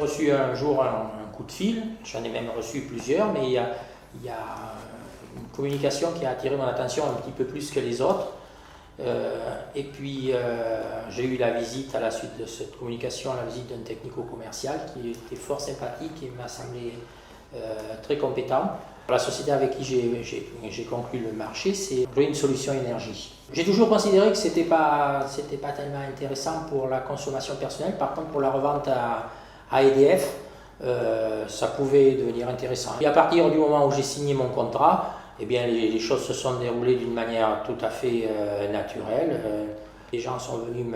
reçu un jour un coup de fil, j'en ai même reçu plusieurs, mais il y a une communication qui a attiré mon attention un petit peu plus que les autres. Et puis j'ai eu la visite à la suite de cette communication, la visite d'un technico-commercial qui était fort sympathique et m'a semblé très compétent. La société avec qui j'ai conclu le marché, c'est Green Solutions Énergie. J'ai toujours considéré que c'était pas tellement intéressant pour la consommation personnelle. Par contre, pour la revente à EDF, ça pouvait devenir intéressant. Et à partir du moment où j'ai signé mon contrat, eh bien, les choses se sont déroulées d'une manière tout à fait naturelle. Les gens sont venus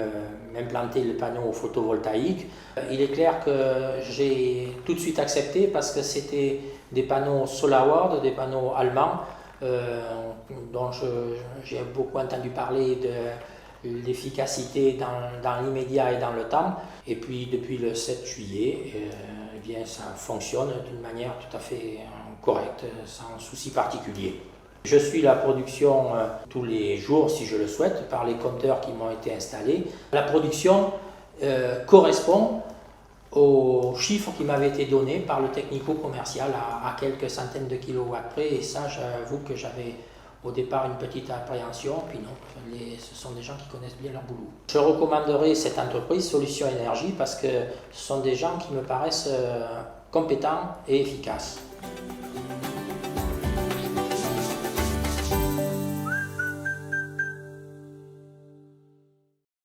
m'implanter le panneau photovoltaïque. Il est clair que j'ai tout de suite accepté parce que c'était des panneaux SolarWorld, des panneaux allemands, dont j'ai beaucoup entendu parler de l'efficacité dans l'immédiat et dans le temps. Et puis depuis le 7 juillet, eh bien, ça fonctionne d'une manière tout à fait correcte, sans souci particulier. Je suis la production tous les jours, si je le souhaite, par les compteurs qui m'ont été installés. La production correspond aux chiffres qui m'avaient été donnés par le technico-commercial à quelques centaines de kilowatts près. Et ça, j'avoue que j'avais au départ une petite appréhension, puis non, ce sont des gens qui connaissent bien leur boulot. Je recommanderais cette entreprise Solutions Énergie parce que ce sont des gens qui me paraissent compétents et efficaces.